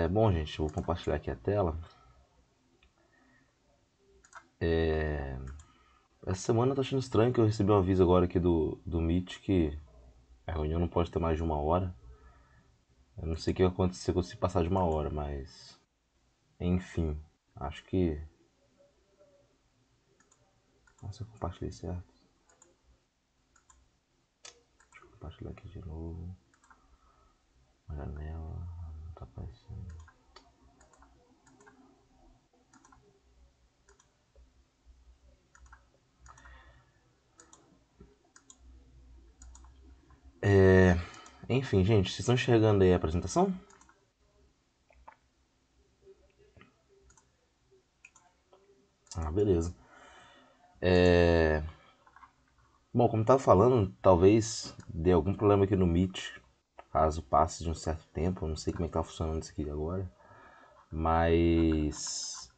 Bom, gente, eu vou compartilhar aqui a tela. Essa semana tá achando estranho que eu recebi um aviso agora aqui do Meet que a reunião não pode ter mais de 1 hora. Eu não sei o que vai acontecer se passar de 1 hora, mas enfim, acho que. Nossa, eu compartilhei certo. Deixa eu compartilhar aqui de novo. Uma janela, não tá aparecendo. Enfim, gente, vocês estão enxergando aí a apresentação? Ah, beleza. Bom, como eu tava falando, talvez dê algum problema aqui no Meet, caso passe de um certo tempo. Eu não sei como é que tá funcionando isso aqui agora. Mas,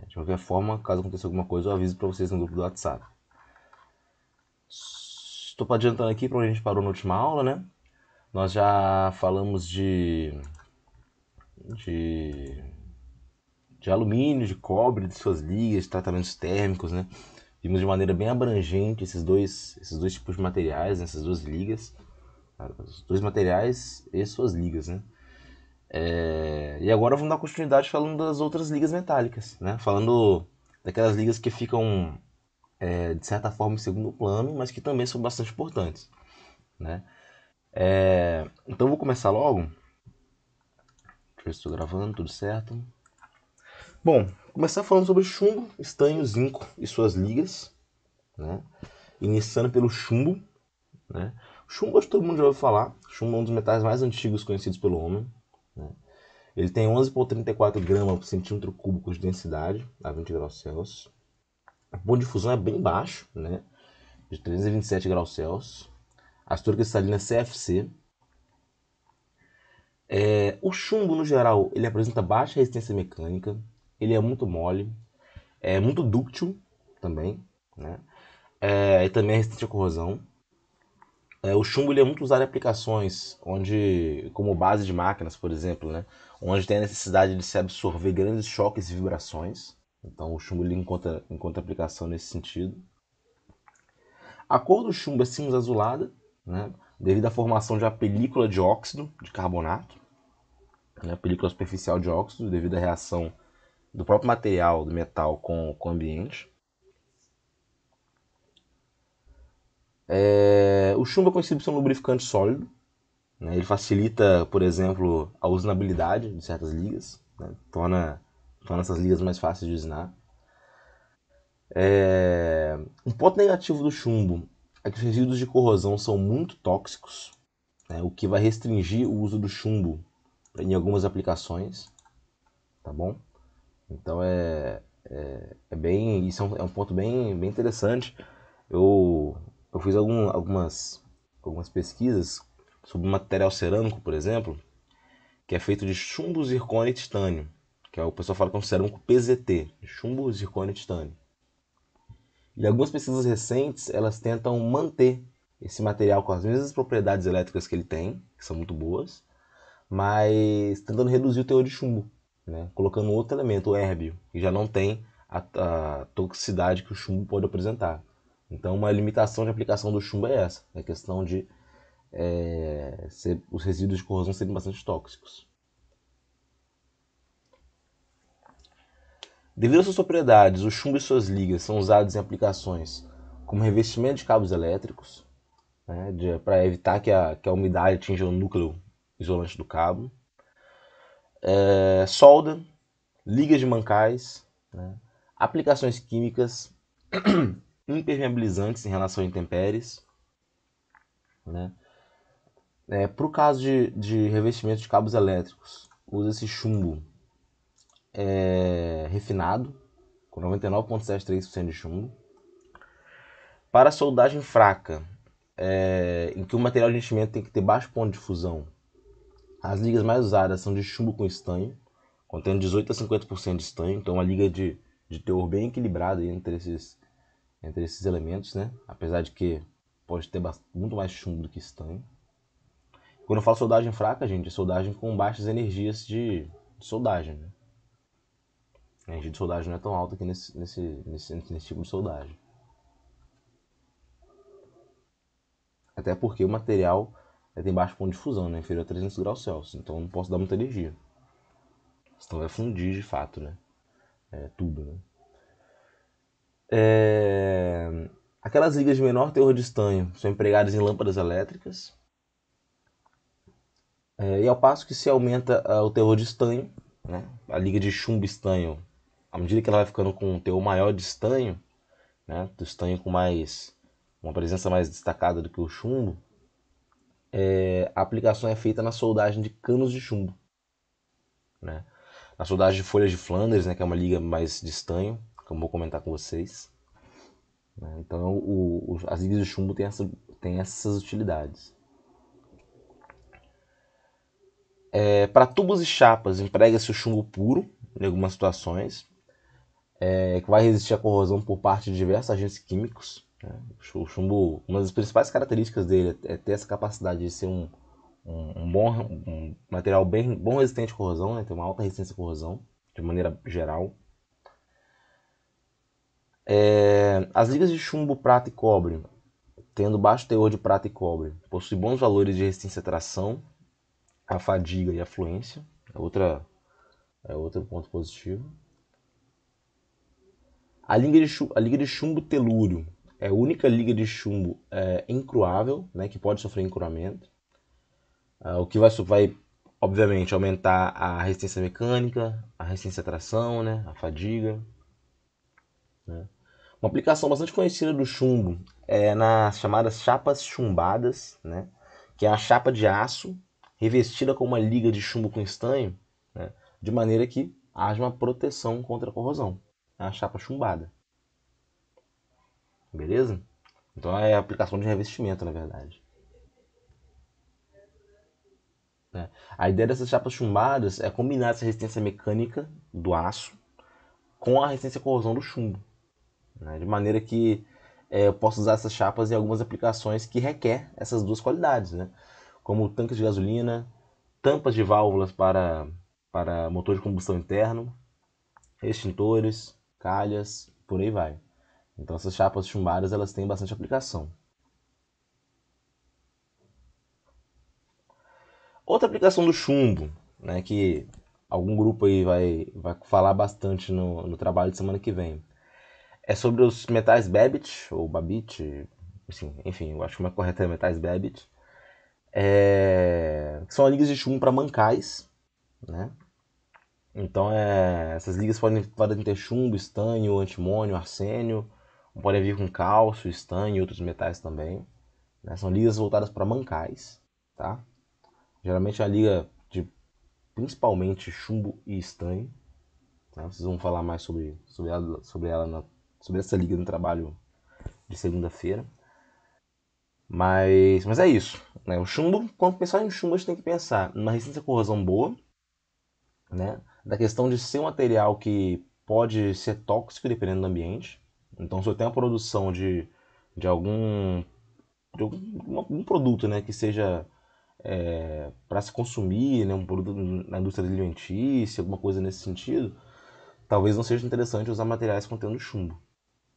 de qualquer forma, caso aconteça alguma coisa, eu aviso pra vocês no grupo do WhatsApp. Estou adiantando aqui para onde a gente parou na última aula, né? Nós já falamos de, de alumínio, de cobre, de suas ligas, de tratamentos térmicos, né? Vimos de maneira bem abrangente esses dois tipos de materiais, né? Essas duas ligas, os dois materiais e suas ligas, né? E agora vamos dar continuidade falando das outras ligas metálicas, né? Falando daquelas ligas que ficam, de certa forma, em segundo plano, mas que também são bastante importantes, né? Então vou começar logo. Deixa eu ver se estou gravando, tudo certo. Bom, começar falando sobre chumbo, estanho, zinco e suas ligas, né? Iniciando pelo chumbo, né? Chumbo acho que todo mundo já ouviu falar. Chumbo é um dos metais mais antigos conhecidos pelo homem, né? Ele tem 11,34 gramas por centímetro cúbico de densidade a 20 graus Celsius. O ponto de fusão é bem baixo, né? De 327 graus Celsius. A estrutura cristalina é CFC. O chumbo, no geral, ele apresenta baixa resistência mecânica. Ele é muito mole. É muito dúctil também, né? E também é resistente à corrosão. O chumbo ele é muito usado em aplicações onde, como base de máquinas, por exemplo, né? Onde tem a necessidade de se absorver grandes choques e vibrações. Então o chumbo ele encontra aplicação nesse sentido. A cor do chumbo é cinza azulada, né? Devido à formação de uma película de óxido de carbonato, né? Película superficial de óxido, devido à reação do próprio material do metal com o ambiente. O chumbo é conhecido por ser um lubrificante sólido, né? Ele facilita, por exemplo, a usinabilidade de certas ligas, né? torna essas ligas mais fáceis de usinar. Um ponto negativo do chumbo é que os resíduos de corrosão são muito tóxicos, né? O que vai restringir o uso do chumbo em algumas aplicações, tá bom? Então isso é um ponto bem interessante. Eu fiz algumas pesquisas sobre material cerâmico, por exemplo, que é feito de chumbo, zircônio e titânio, que é o pessoal fala que é um cerâmico PZT, chumbo, zircônio e titânio. E algumas pesquisas recentes, elas tentam manter esse material com as mesmas propriedades elétricas que ele tem, que são muito boas, mas tentando reduzir o teor de chumbo, né? Colocando outro elemento, o érbio, que já não tem a toxicidade que o chumbo pode apresentar. Então, uma limitação de aplicação do chumbo é essa, é a questão de os resíduos de corrosão serem bastante tóxicos. Devido às suas propriedades, o chumbo e suas ligas são usados em aplicações como revestimento de cabos elétricos, né, para evitar que a umidade atinja o núcleo isolante do cabo, solda, ligas de mancais, né, aplicações químicas, impermeabilizantes em relação a intempéries. Né. Para o caso de revestimento de cabos elétricos, usa-se chumbo refinado, com 99,73% de chumbo. Para a soldagem fraca, em que o material de enchimento tem que ter baixo ponto de fusão, as ligas mais usadas são de chumbo com estanho, contendo 18 a 50% de estanho, então é uma liga de teor bem equilibrado entre esses elementos, né? Apesar de que pode ter muito mais chumbo do que estanho. Quando eu falo soldagem fraca, gente, é soldagem com baixas energias de soldagem, né? A energia de soldagem não é tão alta aqui nesse tipo de soldagem. Até porque o material tem baixo ponto de fusão, né? Inferior a 300 graus Celsius. Então eu não posso dar muita energia. Senão vai fundir de fato, né? É tudo, né? Aquelas ligas de menor teor de estanho são empregadas em lâmpadas elétricas. E ao passo que se aumenta o teor de estanho, né? A liga de chumbo estanho, à medida que ela vai ficando com um teor maior de estanho, né? Do estanho com mais uma presença mais destacada do que o chumbo, a aplicação é feita na soldagem de canos de chumbo, né? Na soldagem de folhas de Flanders, né? Que é uma liga mais de estanho, que eu vou comentar com vocês. Né? Então, as ligas de chumbo têm essas utilidades. Para tubos e chapas, emprega-se o chumbo puro, em algumas situações, que vai resistir à corrosão por parte de diversos agentes químicos. Né? O chumbo, uma das principais características dele é ter essa capacidade de ser um material bom resistente à corrosão, né? Ter uma alta resistência à corrosão, de maneira geral. As ligas de chumbo, prata e cobre, tendo baixo teor de prata e cobre, possuem bons valores de resistência à tração, à fadiga e à fluência. É outro ponto positivo. A liga de chumbo telúrio é a única liga de chumbo encruável, né, que pode sofrer encruamento. O que vai, obviamente, aumentar a resistência mecânica, a resistência à tração, né, a fadiga. Né. Uma aplicação bastante conhecida do chumbo é nas chamadas chapas chumbadas, né, que é a chapa de aço revestida com uma liga de chumbo com estanho, né, de maneira que haja uma proteção contra a corrosão. É a chapa chumbada. Beleza? Então é a aplicação de revestimento, na verdade. Né? A ideia dessas chapas chumbadas é combinar essa resistência mecânica do aço com a resistência à corrosão do chumbo. Né? De maneira que eu posso usar essas chapas em algumas aplicações que requer essas duas qualidades. Né? Como tanques de gasolina, tampas de válvulas para motor de combustão interno, extintores, calhas, por aí vai. Então essas chapas chumbadas elas têm bastante aplicação. Outra aplicação do chumbo, né, que algum grupo aí vai falar bastante no trabalho de semana que vem, é sobre os metais Babbitt, ou Babbitt, assim, enfim, eu acho que o mais correto é metais Babbitt, que são ligas de chumbo para mancais, né? Então, essas ligas podem ter chumbo, estanho, antimônio, arsênio, podem vir com cálcio, estanho e outros metais também. Né? São ligas voltadas para mancais, tá? Geralmente é a liga de principalmente chumbo e estanho. Né? Vocês vão falar mais sobre essa liga no trabalho de segunda-feira. Mas é isso. Né? O chumbo, quando pensar em chumbo, a gente tem que pensar numa resistência à corrosão boa, né? Da questão de ser um material que pode ser tóxico dependendo do ambiente. Então, se eu tenho a produção de algum produto, né, que seja para se consumir, né, um produto na indústria alimentícia, alguma coisa nesse sentido, talvez não seja interessante usar materiais contendo chumbo.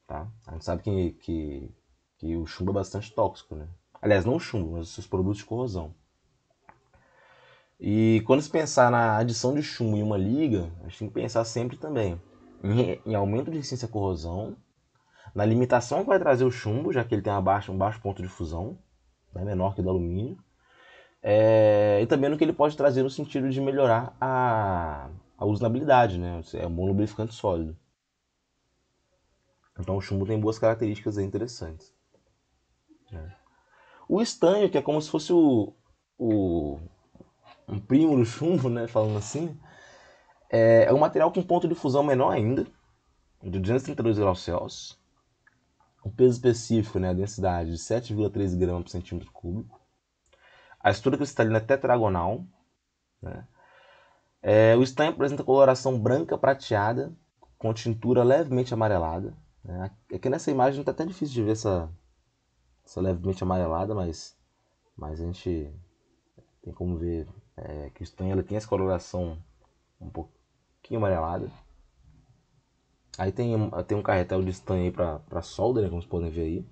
Tá? A gente sabe que o chumbo é bastante tóxico. Né? Aliás, não o chumbo, mas os seus produtos de corrosão. E quando se pensar na adição de chumbo em uma liga, a gente tem que pensar sempre também em aumento de resistência à corrosão, na limitação que vai trazer o chumbo, já que ele tem um baixo ponto de fusão, né, menor que o do alumínio, e também no que ele pode trazer no sentido de melhorar a usabilidade, né? É um bom lubrificante sólido. Então o chumbo tem boas características interessantes. Né? O estanho, que é como se fosse o um primo do chumbo, né, falando assim, é um material com ponto de fusão menor ainda, de 232 graus Celsius. O peso específico, né, a densidade de 7,3 gramas por centímetro cúbico. A estrutura cristalina é tetragonal. Né? O estanho apresenta coloração branca prateada, com tintura levemente amarelada. Né? Aqui nessa imagem está até difícil de ver essa levemente amarelada, mas a gente Tem como ver que o estanho ela tem essa coloração um pouquinho amarelada. Aí tem um carretel de estanho aí para solda, né, como vocês podem ver aí.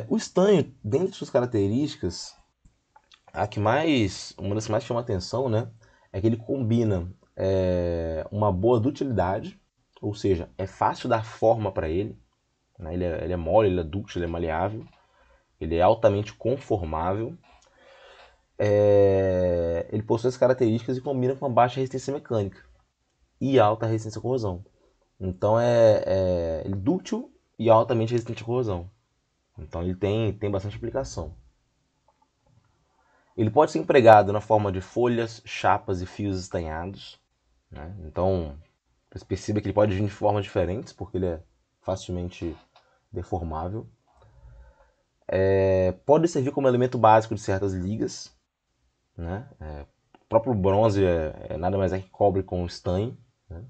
O estanho, dentre suas características, uma das que mais chama atenção, né, é que ele combina uma boa dutilidade, ou seja, é fácil dar forma para ele, né, ele é mole, ele é dúctil, ele é maleável, ele é altamente conformável, ele possui as características e combina com uma baixa resistência mecânica e alta resistência à corrosão. Então ele é dúctil e altamente resistente à corrosão. Então ele tem bastante aplicação. Ele pode ser empregado na forma de folhas, chapas e fios estanhados, né? Então você perceba que ele pode vir de formas diferentes, porque ele é facilmente deformável. Pode servir como elemento básico de certas ligas, né? O próprio bronze nada mais é que cobre com estanho. Né?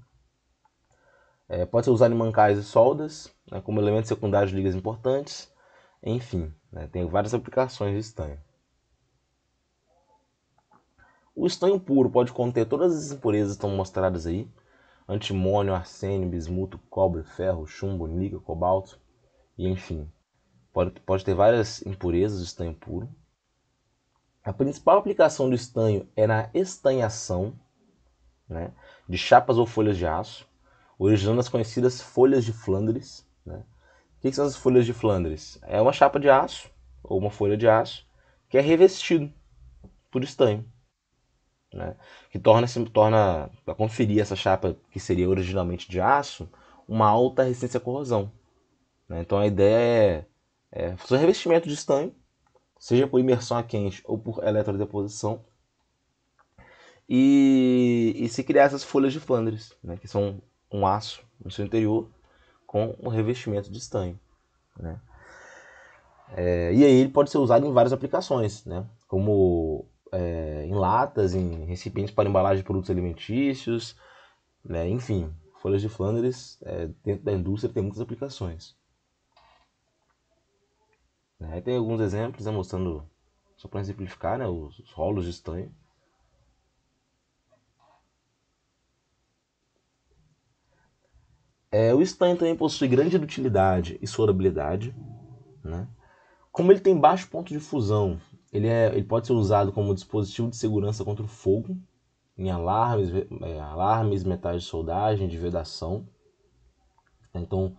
Pode ser usado em mancais e soldas, né, como elemento secundário de ligas importantes. Enfim, né, tem várias aplicações de estanho. O estanho puro pode conter todas as impurezas que estão mostradas aí: antimônio, arsênio, bismuto, cobre, ferro, chumbo, níquel, cobalto, e enfim. Pode ter várias impurezas do estanho puro. A principal aplicação do estanho é na estanhação, né, de chapas ou folhas de aço, originando as conhecidas folhas de Flandres. Né? O que são as folhas de Flandres? É uma chapa de aço, ou uma folha de aço, que é revestido por estanho. Né? Que torna, para conferir essa chapa, que seria originalmente de aço, uma alta resistência à corrosão. Né? Então a ideia é fazer revestimento de estanho, seja por imersão a quente ou por eletrodeposição, e se criar essas folhas de Flandres, né? Que são um aço no seu interior com um revestimento de estanho. Né? E aí ele pode ser usado em várias aplicações, né? Como em latas, em recipientes para embalagem de produtos alimentícios, né? Enfim, folhas de Flandres dentro da indústria tem muitas aplicações. Aí tem alguns exemplos, né, mostrando, só para exemplificar, né, os rolos de estanho. O estanho também possui grande utilidade e solabilidade. Né? Como ele tem baixo ponto de fusão, ele pode ser usado como dispositivo de segurança contra o fogo, em alarmes, metais de soldagem, de vedação. Então,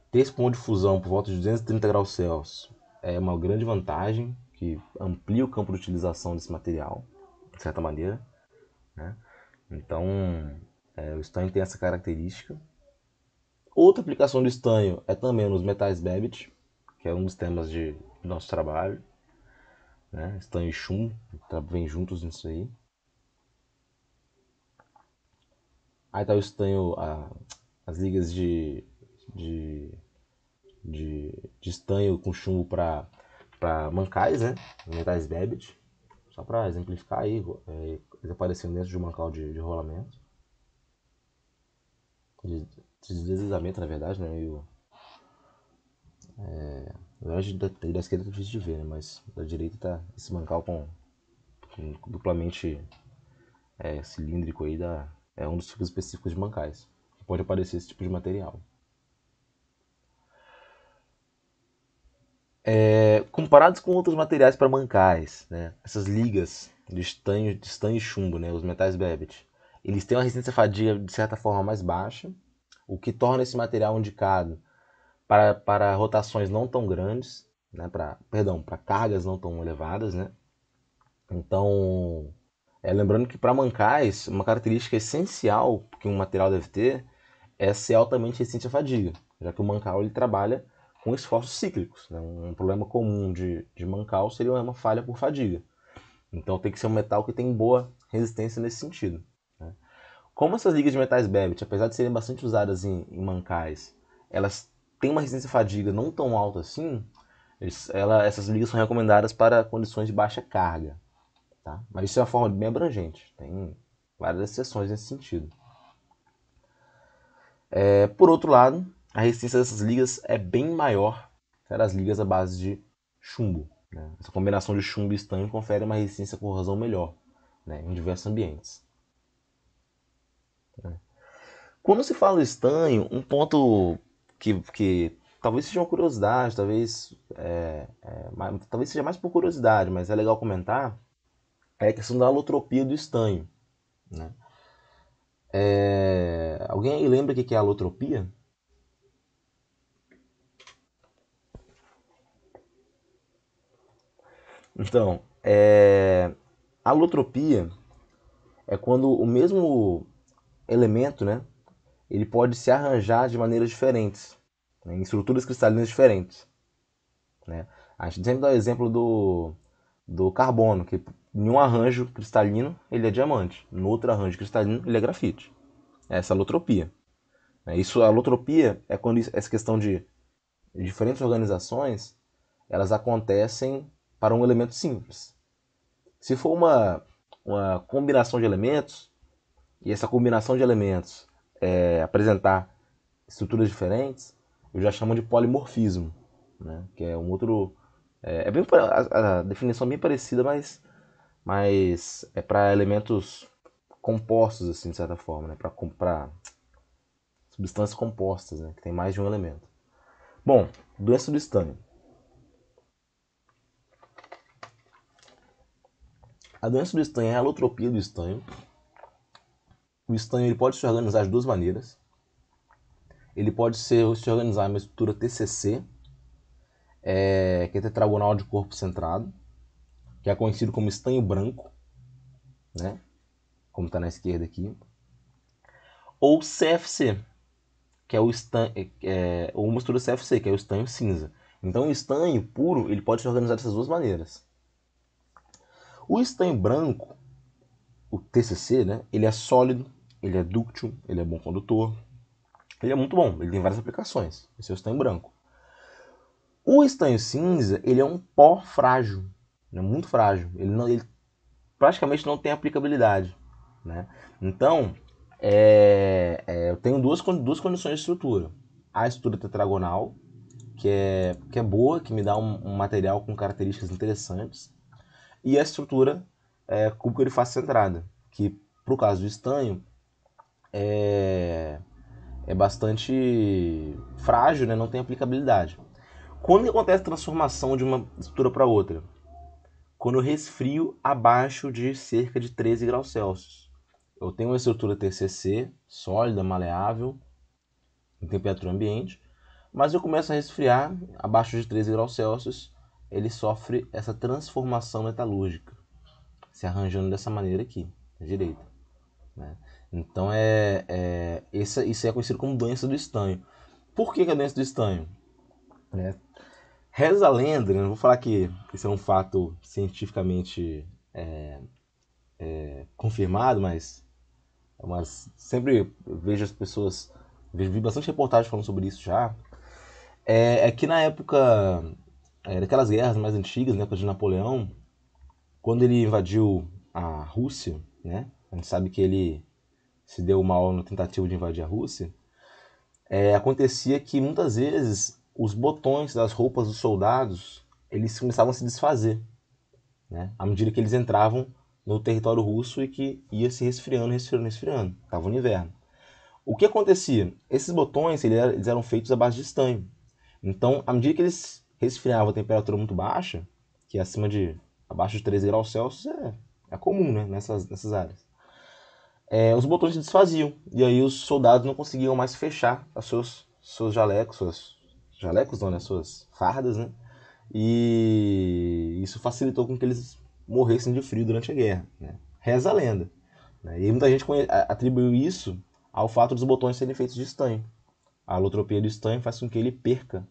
ter esse ponto de fusão por volta de 230 graus Celsius é uma grande vantagem, que amplia o campo de utilização desse material, de certa maneira. Né? Então, o estanho tem essa característica. Outra aplicação do estanho é também nos metais Babbitt, que é um dos temas de nosso trabalho. Né? Estanho e chumbo vêm juntos nisso aí. Aí tá o estanho, as ligas de, de estanho com chumbo para mancais, né? Metais Babbitt. Só para exemplificar aí, eles aparecendo dentro de um mancal de rolamento. De deslizamento, na verdade, né? Na verdade, da esquerda tá difícil de ver, né? Mas da direita tá esse mancal com duplamente cilíndrico aí, é um dos tipos específicos de mancais. Que pode aparecer esse tipo de material. Comparados com outros materiais para mancais, né? Essas ligas de estanho e chumbo, né? Os metais Babbitt, eles têm uma resistência à fadiga de certa forma mais baixa, o que torna esse material indicado para rotações não tão grandes, né? Para cargas não tão elevadas, né? Então, lembrando que para mancais, uma característica essencial que um material deve ter é ser altamente resistente à fadiga, já que o mancal ele trabalha com esforços cíclicos. Né? Um problema comum de mancal seria uma falha por fadiga. Então tem que ser um metal que tem boa resistência nesse sentido. Né? Como essas ligas de metais Babbitt, apesar de serem bastante usadas em mancais, elas têm uma resistência à fadiga não tão alta assim, essas ligas são recomendadas para condições de baixa carga. Tá? Mas isso é uma forma bem abrangente, tem várias exceções nesse sentido. Por outro lado, a resistência dessas ligas é bem maior que a das ligas à base de chumbo. Né? Essa combinação de chumbo e estanho confere uma resistência à corrosão melhor, né, em diversos ambientes. Quando se fala estanho, um ponto que talvez seja uma curiosidade, talvez seja mais por curiosidade, mas é legal comentar, é a questão da alotropia do estanho. Né? Alguém aí lembra o que é alotropia? Então, a alotropia é quando o mesmo elemento, né, ele pode se arranjar de maneiras diferentes, né, em estruturas cristalinas diferentes. Né? A gente sempre dá o exemplo do carbono, que em um arranjo cristalino ele é diamante, no outro arranjo cristalino ele é grafite. Essa é a alotropia. Isso, a alotropia é quando essa questão de diferentes organizações elas acontecem para um elemento simples. Se for uma combinação de elementos, e essa combinação de elementos apresentar estruturas diferentes, eu já chamo de polimorfismo, né? Que é um outro. A definição é bem parecida, mas é para elementos compostos, assim, de certa forma, né? Para substâncias compostas, né? Que tem mais de um elemento. Bom, doença do estanho. A doença do estanho é a alotropia do estanho. O estanho ele pode se organizar de duas maneiras. Ele pode se organizar em uma estrutura TCC, que é tetragonal de corpo centrado, que é conhecido como estanho branco, né? Como está na esquerda aqui. Ou CFC, que é o estanho, ou uma estrutura CFC, que é o estanho cinza. Então o estanho puro ele pode se organizar dessas duas maneiras. O estanho branco, o TCC, né? Ele é sólido, ele é dúctil, ele é bom condutor, ele é muito bom, ele tem várias aplicações. Esse é o estanho branco. O estanho cinza, ele é um pó frágil, né? Muito frágil. Ele praticamente não tem aplicabilidade, né? Então, eu tenho duas condições de estrutura. A estrutura tetragonal, que é boa, que me dá um material com características interessantes, e a estrutura cúbica de face centrada, que, para o caso do estanho, é bastante frágil, né? Não tem aplicabilidade. Quando que acontece a transformação de uma estrutura para outra? Quando eu resfrio abaixo de cerca de 13 graus Celsius. Eu tenho uma estrutura TCC, sólida, maleável, em temperatura ambiente, mas eu começo a resfriar abaixo de 13 graus Celsius, ele sofre essa transformação metalúrgica, se arranjando dessa maneira aqui, à direita. Né? Então isso é conhecido como doença do estanho. Por que é a doença do estanho? Reza a lenda, né? Não vou falar que isso é um fato cientificamente confirmado, mas sempre vejo as pessoas, vi bastante reportagem falando sobre isso já. É que na época daquelas guerras mais antigas, na época de Napoleão, quando ele invadiu a Rússia, né? A gente sabe que ele se deu mal na tentativa de invadir a Rússia. Acontecia que muitas vezes os botões das roupas dos soldados eles começavam a se desfazer, né? À medida que eles entravam no território russo e que ia se resfriando, resfriando, resfriando. Estava no inverno. O que acontecia? Esses botões eles eram feitos à base de estanho. Então, à medida que eles resfriavam a temperatura muito baixa, que é abaixo de 13 graus Celsius, é comum, né, nessas áreas. Os botões se desfaziam, e aí os soldados não conseguiam mais fechar seus jalecos não, né, suas fardas, né, e isso facilitou com que eles morressem de frio durante a guerra. Né. Reza a lenda. Né, e muita gente atribuiu isso ao fato dos botões serem feitos de estanho. A alotropia do estanho faz com que ele perca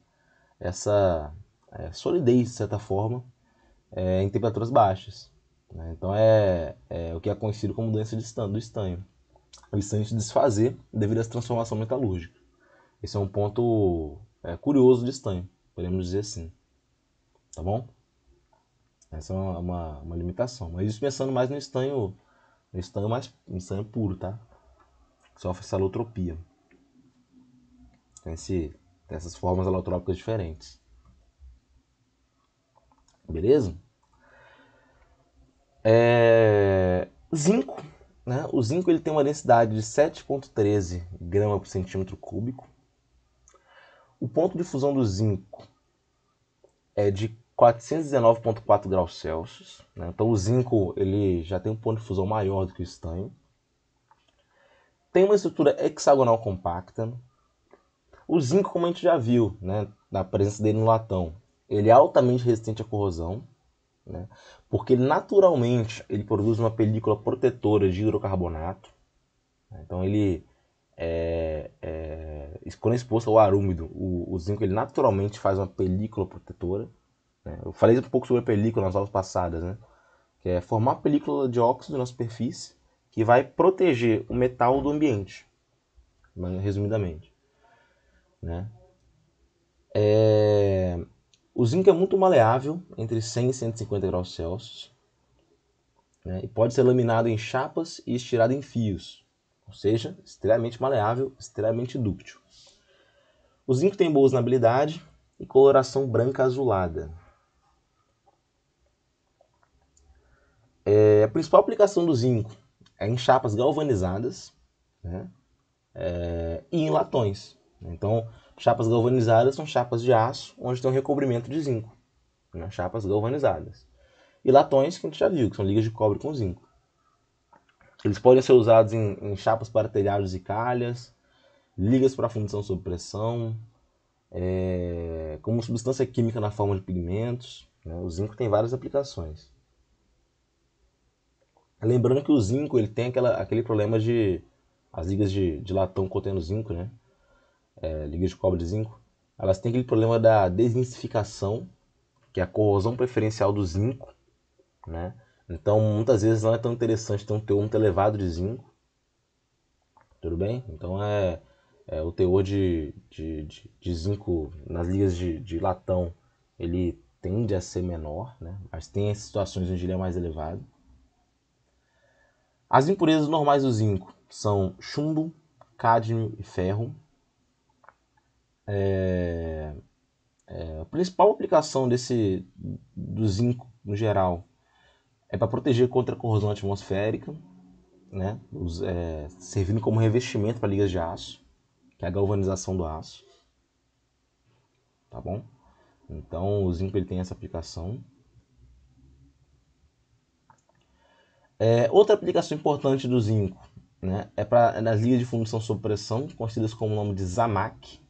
essa solidez, de certa forma, em temperaturas baixas. Né? Então é o que é conhecido como doença do estanho. O estanho se desfazer devido à transformação metalúrgica. Esse é um ponto curioso do estanho, podemos dizer assim. Tá bom? Essa é uma limitação. Mas isso pensando mais no estanho puro, tá? Que sofre essa alotropia. Tem essas formas alotrópicas diferentes. Beleza? Zinco, né? O zinco ele tem uma densidade de 7,13 gramas por centímetro cúbico. O ponto de fusão do zinco é de 419,4 graus Celsius. Né? Então o zinco ele já tem um ponto de fusão maior do que o estanho. Tem uma estrutura hexagonal compacta. O zinco, como a gente já viu, né, na presença dele no latão, ele é altamente resistente à corrosão, né, porque naturalmente ele produz uma película protetora de hidrocarbonato. Então ele quando é exposto ao ar úmido, o zinco ele naturalmente faz uma película protetora. Né? Eu falei um pouco sobre a película nas aulas passadas, né? Que é formar uma película de óxido na superfície que vai proteger o metal do ambiente, resumidamente. Né? O zinco é muito maleável, entre 100 e 150 graus Celsius, né? E pode ser laminado em chapas e estirado em fios, ou seja, extremamente maleável, extremamente dúctil. O zinco tem boa usabilidade e coloração branca azulada. A principal aplicação do zinco é em chapas galvanizadas, né? E em latões. Então, chapas galvanizadas são chapas de aço onde tem um recobrimento de zinco. Né? Chapas galvanizadas. E latões, que a gente já viu, que são ligas de cobre com zinco. Eles podem ser usados em chapas para telhados e calhas, ligas para fundição sob pressão, como substância química na forma de pigmentos. Né? O zinco tem várias aplicações. Lembrando que o zinco ele tem aquele problema de as ligas de latão contendo zinco, né? Ligas de cobre de zinco, elas têm aquele problema da desmistificação, que é a corrosão preferencial do zinco, né? Então, muitas vezes não é tão interessante ter um teor muito elevado de zinco, tudo bem? Então, o teor de zinco nas ligas de latão, ele tende a ser menor, né? Mas tem as situações onde ele é mais elevado. As impurezas normais do zinco são chumbo, cádmio e ferro. A principal aplicação do zinco, no geral, é para proteger contra a corrosão atmosférica, né? Servindo como revestimento para ligas de aço, que é a galvanização do aço. Tá bom? Então, o zinco ele tem essa aplicação. Outra aplicação importante do zinco, né, nas ligas de fundição sob pressão, conhecidas como o nome de ZAMAC.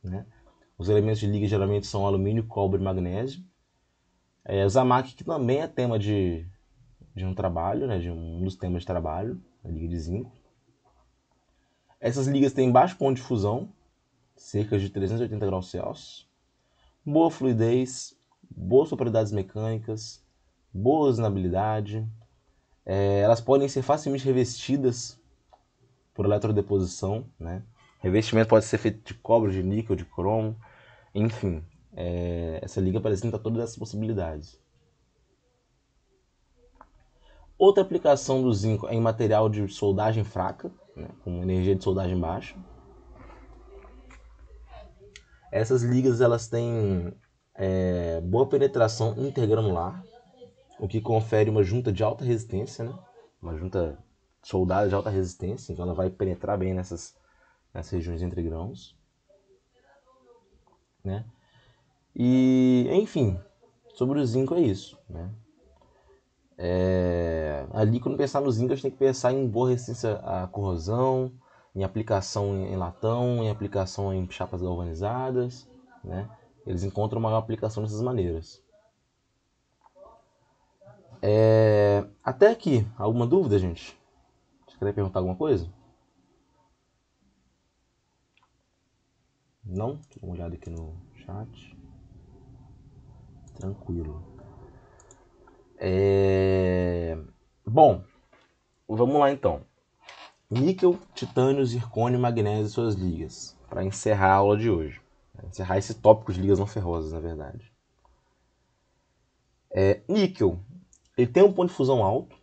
Né? Os elementos de liga geralmente são alumínio, cobre e magnésio. O ZAMAC, que também é tema de um trabalho, né, de um dos temas de trabalho, a liga de zinco. Essas ligas têm baixo ponto de fusão, cerca de 380 graus Celsius, boa fluidez, boas propriedades mecânicas, boa usinabilidade. Elas podem ser facilmente revestidas por eletrodeposição, né? Revestimento pode ser feito de cobre, de níquel, de cromo, enfim. Essa liga apresenta todas essas possibilidades. Outra aplicação do zinco é em material de soldagem fraca, né, com energia de soldagem baixa. Essas ligas elas têm boa penetração intergranular, o que confere uma junta de alta resistência, né? Uma junta soldada de alta resistência, então ela vai penetrar bem nessas regiões entre grãos. Né? E, enfim, sobre o zinco é isso. Né? Ali, quando pensar no zinco, a gente tem que pensar em boa resistência à corrosão, em aplicação em latão, em aplicação em chapas galvanizadas. Né? Eles encontram uma aplicação dessas maneiras. Até aqui, alguma dúvida, gente? Você quer perguntar alguma coisa? Não? Deixa eu dar uma olhada aqui no chat. Tranquilo. Bom, vamos lá então. Níquel, titânio, zircônio, magnésio e suas ligas. Para encerrar a aula de hoje. Encerrar esse tópico de ligas não ferrosas, na verdade. Níquel. Ele tem um ponto de fusão alto,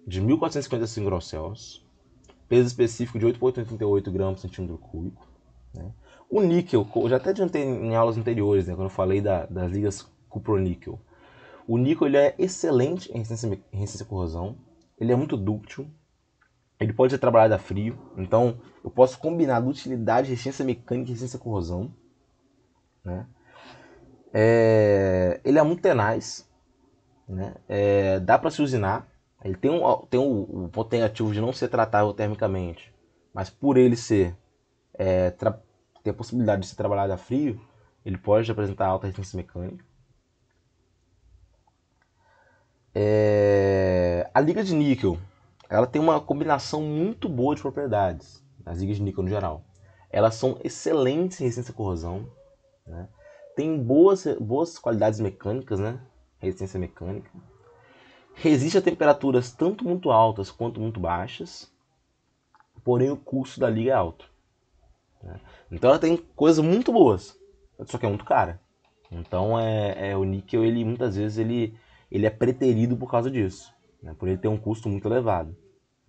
de 1455 graus Celsius. Peso específico de 8,88 gramas por centímetro cúbico. Né? O níquel, eu já até adiantei em aulas anteriores, né, quando eu falei das ligas cuproníquel. O níquel ele é excelente em resistência à corrosão, ele é muito dúctil, ele pode ser trabalhado a frio, então eu posso combinar dutilidade, resistência mecânica e resistência à corrosão. Né? Ele é muito tenaz, né? Dá para se usinar, ele tem o ponto negativo de não ser tratável termicamente, mas por ele ter a possibilidade de ser trabalhado a frio, ele pode apresentar alta resistência mecânica. A liga de níquel, ela tem uma combinação muito boa de propriedades, as ligas de níquel no geral. Elas são excelentes em resistência à corrosão, né? Tem boas qualidades mecânicas, né? Resistência mecânica. Resiste a temperaturas tanto muito altas quanto muito baixas, porém o custo da liga é alto. Né? Então ela tem coisas muito boas, só que é muito cara. Então o níquel, ele muitas vezes ele é preterido por causa disso, né? Por ele ter um custo muito elevado.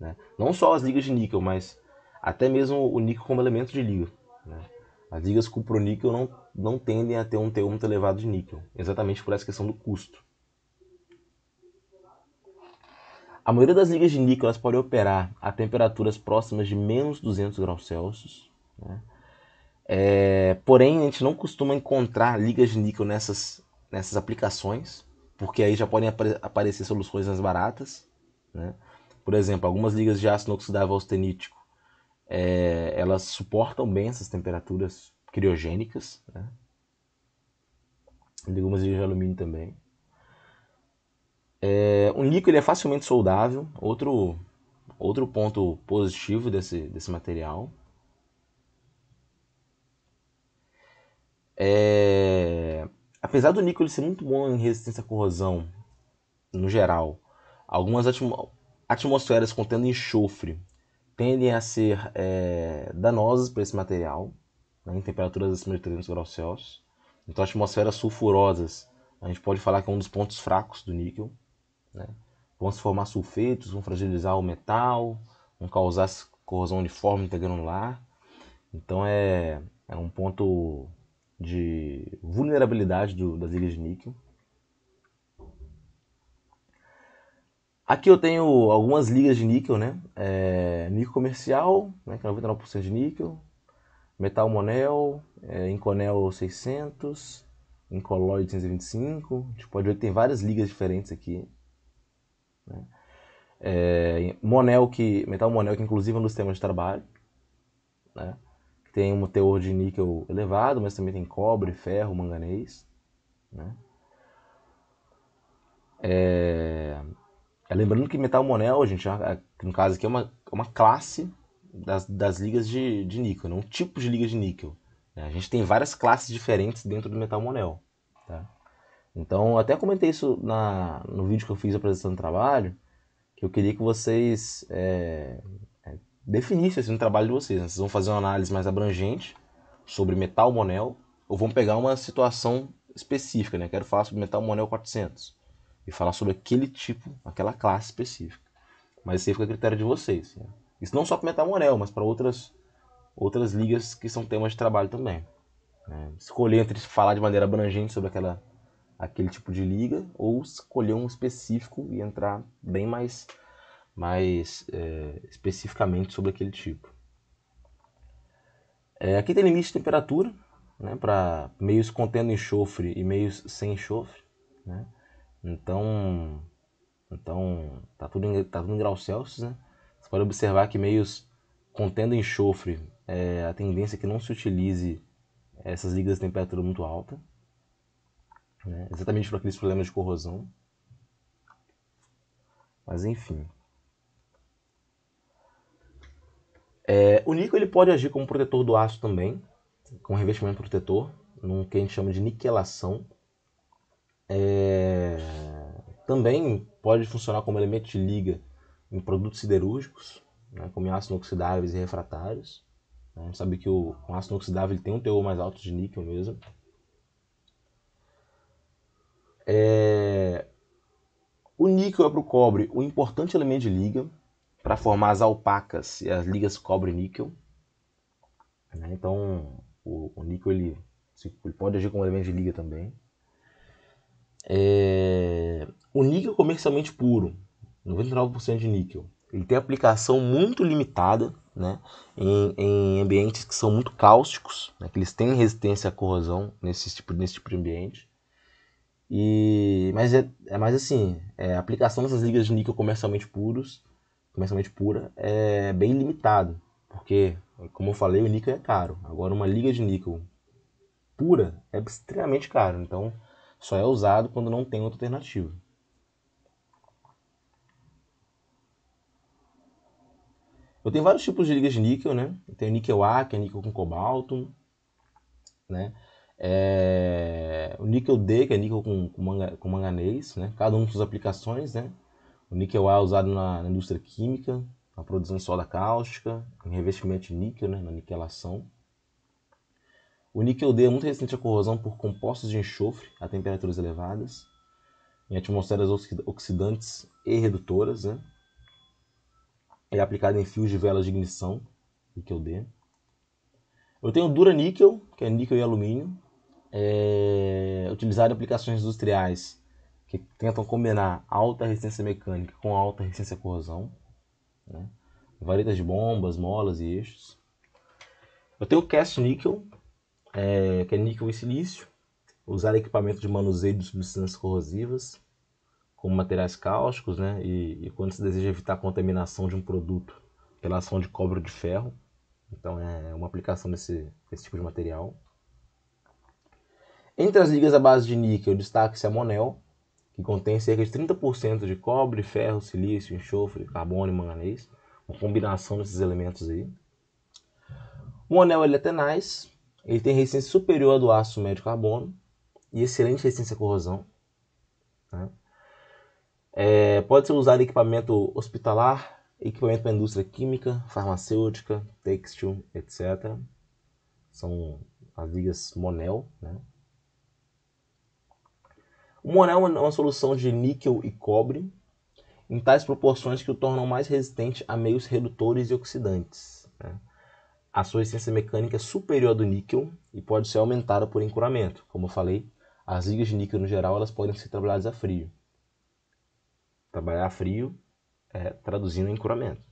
Né? Não só as ligas de níquel, mas até mesmo o níquel como elemento de liga. Né? As ligas cuproníquel não tendem a ter um teor muito elevado de níquel, exatamente por essa questão do custo. A maioria das ligas de níquel elas podem operar a temperaturas próximas de menos 200 graus Celsius. Né? Porém, a gente não costuma encontrar ligas de níquel nessas aplicações, porque aí já podem aparecer soluções mais baratas. Né? Por exemplo, algumas ligas de ácido inoxidável austenítico, elas suportam bem essas temperaturas criogênicas. Né? Algumas ligas de alumínio também. O níquel ele é facilmente soldável, outro ponto positivo desse material. Apesar do níquel ser muito bom em resistência à corrosão, no geral, algumas atmosferas contendo enxofre tendem a ser danosas para esse material, né, em temperaturas acima de 300 graus Celsius. Então, atmosferas sulfurosas, a gente pode falar que é um dos pontos fracos do níquel. Né? Vão se formar sulfetos, vão fragilizar o metal, vão causar corrosão uniforme intergranular. Então é um ponto de vulnerabilidade das ligas de níquel. Aqui eu tenho algumas ligas de níquel, né? Níquel comercial, né, que é 99% de níquel. Metal Monel, Inconel 600, Incolloid 125. A gente pode ver que tem várias ligas diferentes aqui. Né? Metal Monel, que inclusive é um dos temas de trabalho. Né? Tem um teor de níquel elevado, mas também tem cobre, ferro, manganês. Né? Lembrando que Metal Monel, gente, no caso aqui, é uma classe das ligas de níquel, não um tipo de liga de níquel. A gente tem várias classes diferentes dentro do Metal Monel. Tá? Então, até comentei isso no vídeo que eu fiz apresentando o trabalho, que eu queria que vocês definissem assim, no trabalho de vocês. Né? Vocês vão fazer uma análise mais abrangente sobre Metal Monel, ou vão pegar uma situação específica, né? Quero falar sobre Metal Monel 400 e falar sobre aquele tipo, aquela classe específica. Mas isso aí fica a critério de vocês. Né? Isso não só para Metal Monel, mas para outras ligas que são temas de trabalho também. Né? Escolher entre falar de maneira abrangente sobre aquele tipo de liga ou escolher um específico e entrar bem mais especificamente sobre aquele tipo. Aqui tem limite de temperatura, né, para meios contendo enxofre e meios sem enxofre. Né? Então tá tudo em graus Celsius. Né? Você pode observar que meios contendo enxofre, a tendência é que não se utilize essas ligas de temperatura muito alta. Né? Exatamente por aqueles problemas de corrosão. Mas enfim. O níquel ele pode agir como protetor do aço também, com revestimento protetor, num que a gente chama de niquelação. Também pode funcionar como elemento de liga em produtos siderúrgicos, né, como em ácidos inoxidáveis e refratários. A gente sabe que o ácido inoxidável ele tem um teor mais alto de níquel mesmo. O níquel é para o cobre um importante elemento de liga para formar as alpacas e as ligas cobre-níquel. Né? Então, o níquel ele pode agir como elemento de liga também. O níquel comercialmente puro, 99% de níquel, ele tem aplicação muito limitada, né, em ambientes que são muito cáusticos, né, que eles têm resistência à corrosão nesse tipo de ambiente. Mas assim, a aplicação dessas ligas de níquel comercialmente pura, é bem limitado, porque, como eu falei, o níquel é caro. Agora, uma liga de níquel pura é extremamente caro, então só é usado quando não tem outra alternativa. Eu tenho vários tipos de ligas de níquel, né? Eu tenho níquel A, que é níquel com cobalto, né? O níquel D, que é níquel com manganês, né? Cada um com suas aplicações, né? O níquel A é usado na indústria química, na produção de soda cáustica, em revestimento de níquel, né? Na niquelação. O níquel D é muito resistente à corrosão por compostos de enxofre a temperaturas elevadas, em atmosferas oxidantes e redutoras, né? Ele é aplicado em fios de velas de ignição, níquel D. Eu tenho o dura-níquel, que é níquel e alumínio, utilizado em aplicações industriais que tentam combinar alta resistência mecânica com alta resistência à corrosão, né? Varetas de bombas, molas e eixos. Eu tenho o cast níquel, que é níquel e silício, usado em equipamento de manuseio de substâncias corrosivas, como materiais cáusticos, né? E quando se deseja evitar a contaminação de um produto pela ação de cobre ou de ferro. Então é uma aplicação desse tipo de material. Entre as ligas à base de níquel, destaca-se a Monel, que contém cerca de 30% de cobre, ferro, silício, enxofre, carbono e manganês, uma combinação desses elementos aí. O anel ele é tenaz, ele tem resistência superior à do aço médio carbono e excelente resistência à corrosão, né? Pode ser usado em equipamento hospitalar, equipamento para a indústria química, farmacêutica, têxtil, etc. São as ligas Monel, né? O Monel é uma solução de níquel e cobre em tais proporções que o tornam mais resistente a meios redutores e oxidantes, né? A sua resistência mecânica é superior à do níquel e pode ser aumentada por encuramento. Como eu falei, as ligas de níquel no geral elas podem ser trabalhadas a frio. Trabalhar a frio traduzindo em encuramento.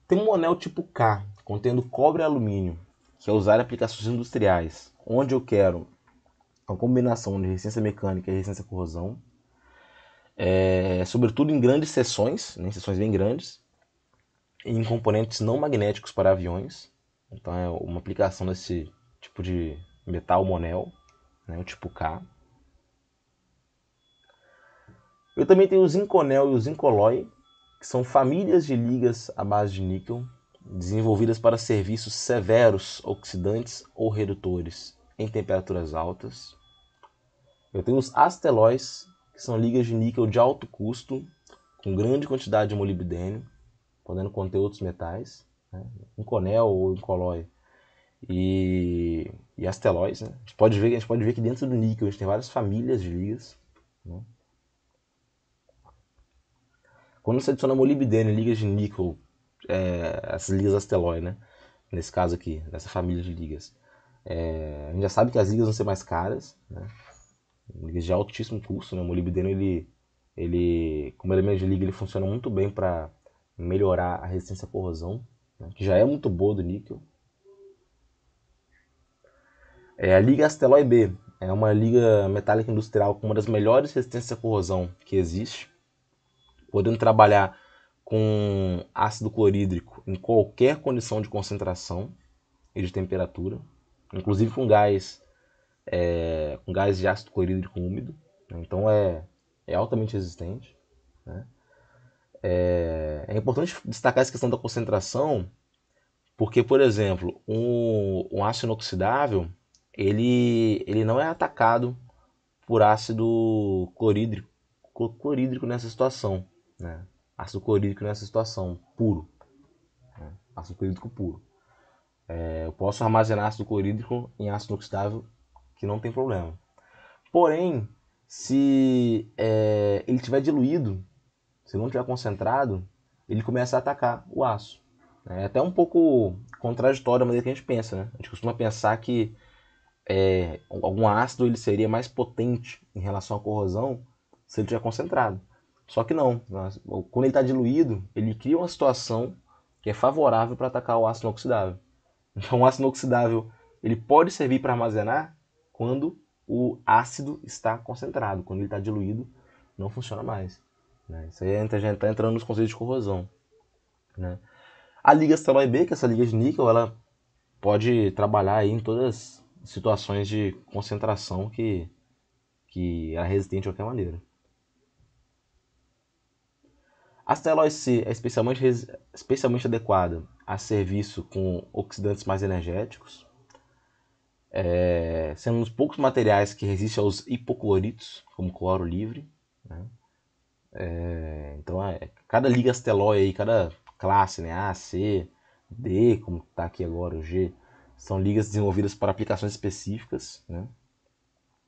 Tem um anel tipo K, contendo cobre e alumínio, que é usado em aplicações industriais, onde eu quero uma combinação de resistência mecânica e resistência à corrosão, sobretudo em grandes seções, né, seções bem grandes, e em componentes não magnéticos para aviões. Então é uma aplicação desse tipo de metal monel, né, o tipo K. Eu também tenho o zinconel e o zincolói, que são famílias de ligas à base de níquel, desenvolvidas para serviços severos, oxidantes ou redutores em temperaturas altas. Eu tenho os astelóis, que são ligas de níquel de alto custo, com grande quantidade de molibdênio, podendo conter outros metais, né? Inconel ou incolói e astelóis, né? A gente pode ver que dentro do níquel a gente tem várias famílias de ligas, né? Quando você adiciona molibdênio em ligas de níquel, essas ligas astelói, né? Nesse caso aqui, nessa família de ligas, a gente já sabe que as ligas vão ser mais caras, né? Ligas de altíssimo custo, né? O molibdênio, ele, como elemento de liga, ele funciona muito bem para melhorar a resistência à corrosão, né? Que já é muito boa do níquel. A liga Asteloy B é uma liga metálica industrial com uma das melhores resistências à corrosão que existe, podendo trabalhar com ácido clorídrico em qualquer condição de concentração e de temperatura, inclusive com gás de ácido clorídrico úmido, né? Então é altamente resistente, né? É importante destacar essa questão da concentração, porque, por exemplo, um ácido inoxidável ele não é atacado por ácido clorídrico nessa situação, né? Ácido clorídrico nessa situação puro, né? Ácido clorídrico puro. Eu posso armazenar ácido clorídrico em ácido inoxidável que não tem problema. Porém, se ele estiver diluído, se não estiver concentrado, ele começa a atacar o aço. É até um pouco contraditório a maneira que a gente pensa, né? A gente costuma pensar que algum ácido ele seria mais potente em relação à corrosão se ele estiver concentrado. Só que não. Quando ele está diluído, ele cria uma situação que é favorável para atacar o ácido inoxidável. Então, o ácido inoxidável ele pode servir para armazenar quando o ácido está concentrado. Quando ele está diluído, não funciona mais. Né? Isso aí já está entrando nos conceitos de corrosão. Né? A liga esteroide B, que é essa liga de níquel, ela pode trabalhar aí em todas as situações de concentração que é resistente de qualquer maneira. A esteroide C é especialmente adequada a serviço com oxidantes mais energéticos, sendo um dos poucos materiais que resiste aos hipocloritos, como cloro livre. Né? Então, cada liga esteroide aí, cada classe, né, A, C, D, como está aqui agora o G, são ligas desenvolvidas para aplicações específicas. Né?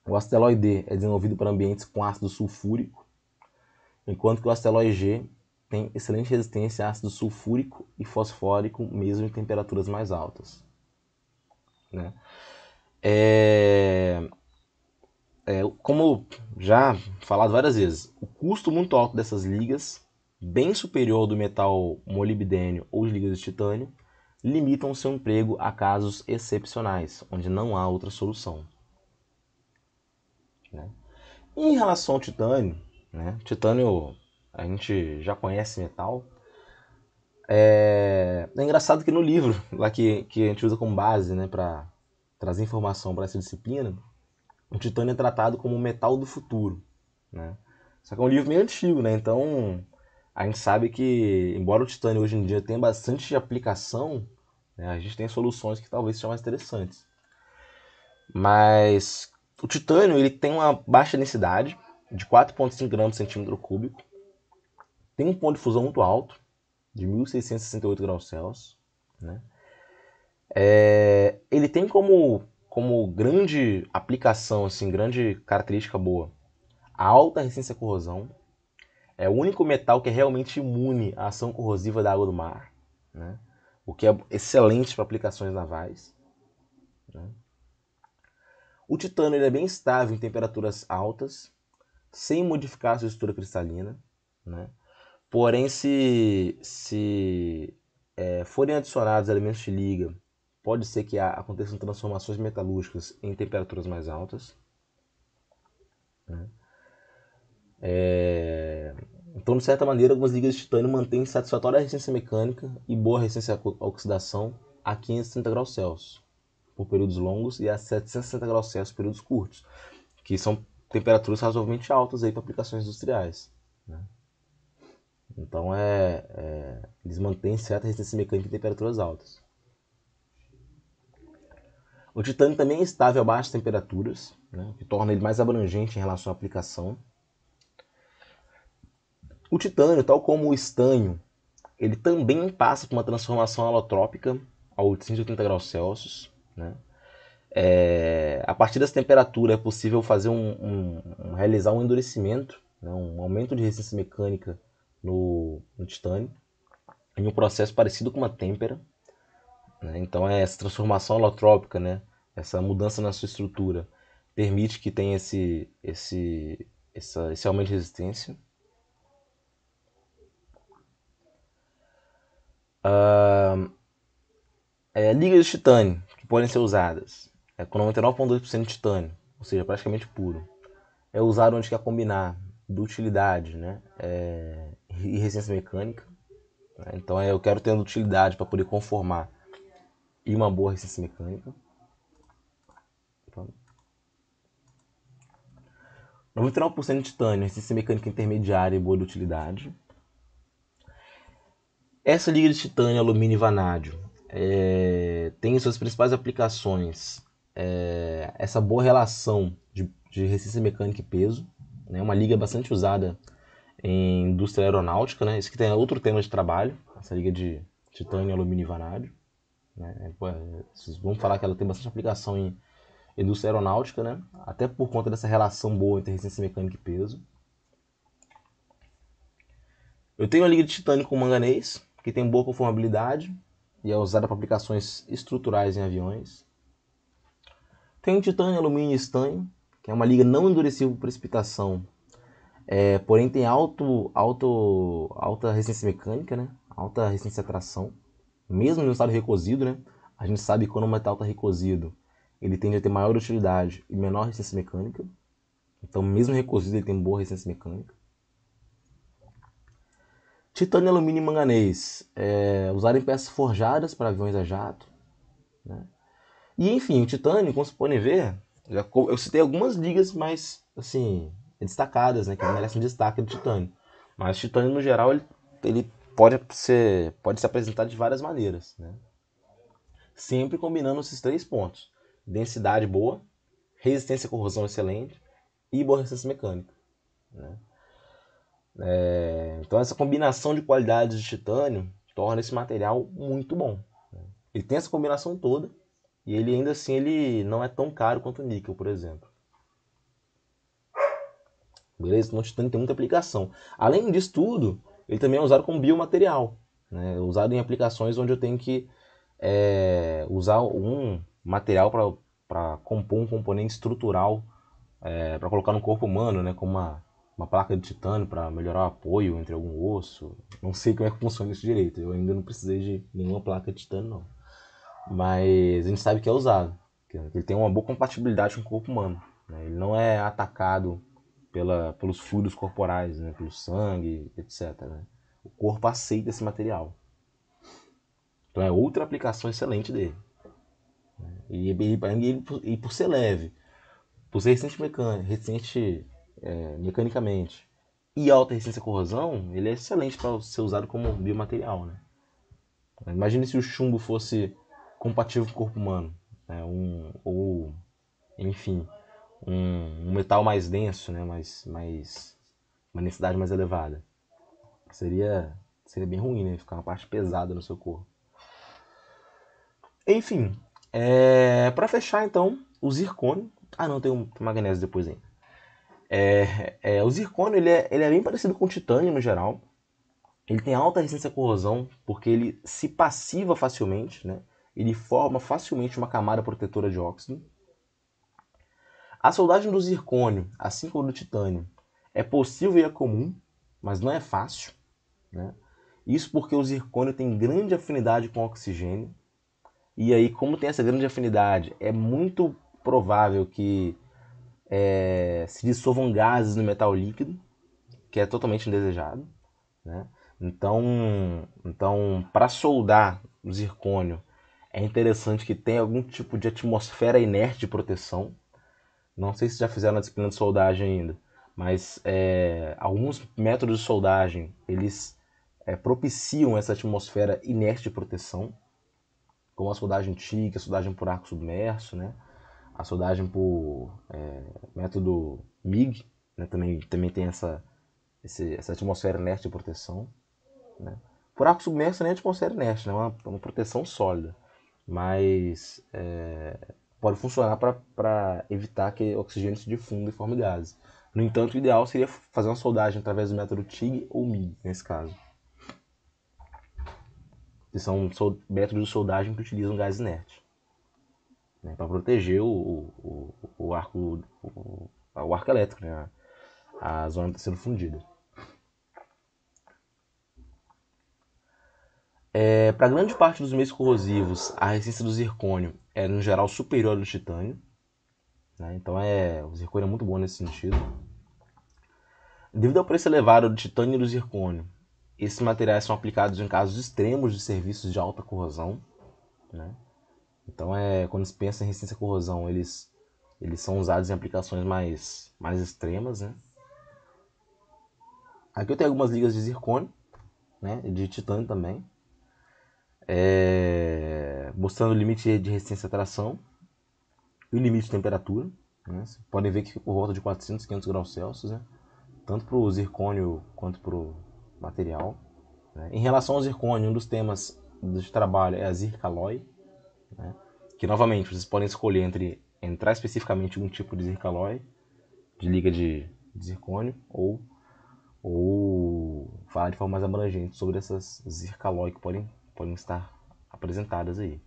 O asteroide D é desenvolvido para ambientes com ácido sulfúrico, enquanto que o asteroide G tem excelente resistência a ácido sulfúrico e fosfórico, mesmo em temperaturas mais altas. Né? Como já falado várias vezes, o custo muito alto dessas ligas, bem superior ao do metal molibdênio ou de ligas de titânio, limitam seu emprego a casos excepcionais, onde não há outra solução. Né? Em relação ao titânio, né? Titânio a gente já conhece metal. É engraçado que no livro lá que a gente usa como base, né, para trazer informação para essa disciplina, o titânio é tratado como o metal do futuro. Né? Só que é um livro meio antigo, né? Então a gente sabe que, embora o titânio hoje em dia tenha bastante aplicação, né, a gente tem soluções que talvez sejam mais interessantes. Mas o titânio ele tem uma baixa densidade, de 4,5 gramas por centímetro cúbico, tem um ponto de fusão muito alto, de 1668 graus Celsius. Né? Ele tem como grande aplicação, assim, grande característica boa, a alta resistência à corrosão. É o único metal que é realmente imune à ação corrosiva da água do mar, né? O que é excelente para aplicações navais. Né? O titânio ele é bem estável em temperaturas altas, sem modificar sua estrutura cristalina. Né? Porém, se forem adicionados elementos de liga, pode ser que aconteçam transformações metalúrgicas em temperaturas mais altas. Né? Então, de certa maneira, algumas ligas de titânio mantêm satisfatória resistência mecânica e boa resistência à oxidação a 530 graus Celsius por períodos longos e a 760 graus Celsius por períodos curtos, que são temperaturas razoavelmente altas para aplicações industriais. Né? Então, eles mantêm certa resistência mecânica em temperaturas altas. O titânio também é estável a baixas temperaturas, né, o que torna ele mais abrangente em relação à aplicação. O titânio, tal como o estânio, ele também passa por uma transformação alotrópica a 880 graus Celsius. Né? A partir dessa temperatura é possível fazer realizar um endurecimento, né, um aumento de resistência mecânica no titânio, em um processo parecido com uma têmpera. Né? Então, essa transformação alotrópica, né, essa mudança na sua estrutura, permite que tenha esse aumento de resistência. Ligas de titânio que podem ser usadas com 99,2% de titânio, ou seja, praticamente puro. É usado onde quer combinar dutilidade, né, e resistência mecânica. Né? Então eu quero ter utilidade para poder conformar e uma boa resistência mecânica. Então, 99% de titânio, resistência mecânica intermediária e boa dutilidade. Essa liga de titânio, alumínio e vanádio tem suas principais aplicações essa boa relação de resistência mecânica e peso. Né? Uma liga bastante usada em indústria aeronáutica. Né? Isso que tem outro tema de trabalho, essa liga de titânio, alumínio e vanádio. Né? Vamos falar que ela tem bastante aplicação em indústria aeronáutica, né? Até por conta dessa relação boa entre resistência mecânica e peso. Eu tenho a liga de titânio com manganês, que tem boa conformabilidade e é usada para aplicações estruturais em aviões. Tem titânio, alumínio e estanho, que é uma liga não endurecível por precipitação, porém tem alta resistência mecânica, né? Alta resistência à tração, mesmo no estado recosido, né? A gente sabe que quando o metal está recosido, ele tende a ter maior utilidade e menor resistência mecânica. Então, mesmo recosido, ele tem boa resistência mecânica. Titânio, alumínio e manganês, usado em peças forjadas para aviões a jato, né? E enfim, o titânio, como vocês podem ver, eu citei algumas ligas mais assim, destacadas, né, que merecem destaque do titânio. Mas o titânio, no geral, ele pode se apresentar de várias maneiras, né? Sempre combinando esses três pontos: densidade boa, resistência à corrosão excelente e boa resistência mecânica, né? Então essa combinação de qualidades de titânio torna esse material muito bom, né? Ele tem essa combinação toda e ele ainda assim ele não é tão caro quanto o níquel, por exemplo. Beleza? Então o titânio tem muita aplicação. Além disso tudo, ele também é usado como biomaterial, né? É usado em aplicações onde eu tenho que usar um material para compor um componente estrutural para colocar no corpo humano, né? Como uma placa de titânio para melhorar o apoio entre algum osso. Não sei como é que funciona isso direito. Eu ainda não precisei de nenhuma placa de titânio, não. Mas a gente sabe que é usado. Ele tem uma boa compatibilidade com o corpo humano, né? Ele não é atacado pelos fluidos corporais, né? Pelo sangue, etc, né? O corpo aceita esse material. Então é outra aplicação excelente dele. E por ser leve, por ser resistente mecanicamente e alta resistência à corrosão, ele é excelente para ser usado como biomaterial, né? Imagine se o chumbo fosse compatível com o corpo humano, né? Enfim, um metal mais denso, né? Uma densidade mais elevada. Seria bem ruim, né? Ficar uma parte pesada no seu corpo. Enfim, para fechar então, o zircônio. Ah, não, tem magnésio depois ainda. O zircônio ele é bem parecido com o titânio no geral. Ele tem alta resistência à corrosão, porque ele se passiva facilmente, né? Ele forma facilmente uma camada protetora de óxido. A soldagem do zircônio, assim como do titânio, é possível e é comum, mas não é fácil, né? Isso porque o zircônio tem grande afinidade com o oxigênio. E aí, como tem essa grande afinidade, é muito provável que se dissolvam gases no metal líquido, que é totalmente indesejado, né? Então para soldar o zircônio, é interessante que tenha algum tipo de atmosfera inerte de proteção. Não sei se já fizeram na disciplina de soldagem ainda, mas alguns métodos de soldagem, eles propiciam essa atmosfera inerte de proteção, como a soldagem TIG, a soldagem por arco submerso, né? A soldagem por método MIG, né? Também tem essa atmosfera inerte de proteção, né? Por arco submerso nem é atmosfera inerte, né? É uma proteção sólida, mas pode funcionar para evitar que o oxigênio se difunda e forme gases. No entanto, o ideal seria fazer uma soldagem através do método TIG ou MIG, nesse caso, que são métodos de soldagem que utilizam gás inerte, né? Para proteger o arco elétrico, né? A zona está sendo fundida. Para grande parte dos meios corrosivos, a resistência do zircônio é, no geral, superior ao do titânio, né? Então o zircônio é muito bom nesse sentido. Devido ao preço elevado do titânio e do zircônio, esses materiais são aplicados em casos extremos de serviços de alta corrosão, né? Então quando se pensa em resistência à corrosão, eles são usados em aplicações mais extremas, né? Aqui eu tenho algumas ligas de zircônio, né? E de titânio também, mostrando o limite de resistência à tração e o limite de temperatura, né? Vocês podem ver que fica por volta de 400, 500 graus Celsius, né? Tanto para o zircônio quanto para o material, né? Em relação ao zircônio, um dos temas de trabalho é a zircaloy, né? Que novamente vocês podem escolher entre entrar especificamente em um tipo de zircaloy, de liga de zircônio, ou falar de forma mais abrangente sobre essas zircaloy que podem estar apresentadas aí.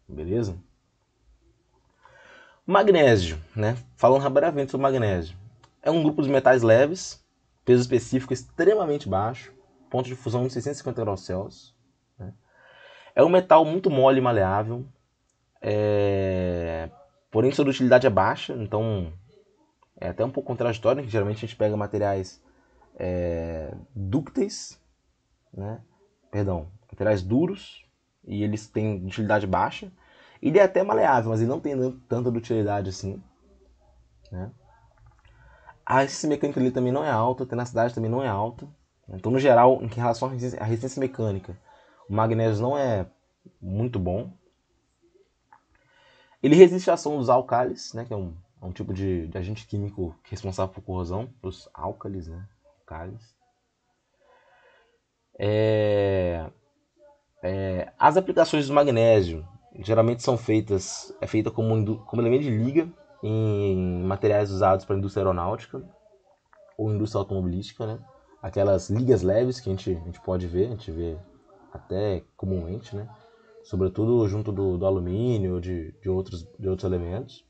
Beleza? Magnésio, né? Falando brevemente sobre magnésio. É um grupo de metais leves, peso específico extremamente baixo, ponto de fusão de 650 graus Celsius. Né? É um metal muito mole e maleável, porém sua dutilidade é baixa, então é até um pouco contraditório, que geralmente a gente pega materiais dúcteis, né? Perdão, materiais duros, e eles têm utilidade baixa. Ele é até maleável, mas ele não tem tanta utilidade assim. Né? A resistência mecânica dele também não é alta, a tenacidade também não é alta. Então, no geral, em relação à resistência mecânica, o magnésio não é muito bom. Ele resiste à ação dos álcalis, né, que é um tipo de agente químico responsável por corrosão, os álcalis, né, álcalis. As aplicações do magnésio geralmente são feitas, é feita como elemento de liga em materiais usados para a indústria aeronáutica ou indústria automobilística, né? Aquelas ligas leves que a gente pode ver, a gente vê até comumente, né? Sobretudo junto do alumínio ou de outros elementos.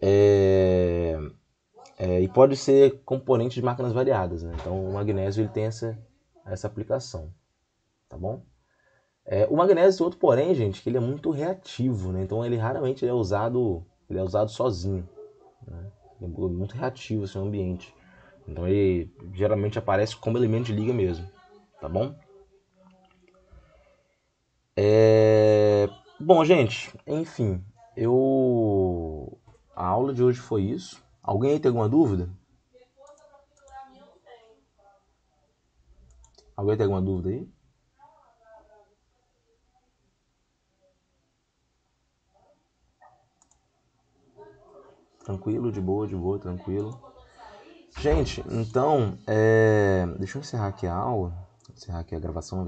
E pode ser componente de máquinas variadas, né? Então o magnésio ele tem essa aplicação, tá bom? O magnésio tem outro porém, gente, que ele é muito reativo, né? Então ele raramente ele é usado sozinho, né? Ele é muito reativo assim, no ambiente. Então ele geralmente aparece como elemento de liga mesmo, tá bom? Bom, gente, enfim, a aula de hoje foi isso. Alguém aí tem alguma dúvida? Alguém tem alguma dúvida aí? Tranquilo, de boa, tranquilo. Gente, então, deixa eu encerrar aqui a aula, encerrar aqui a gravação,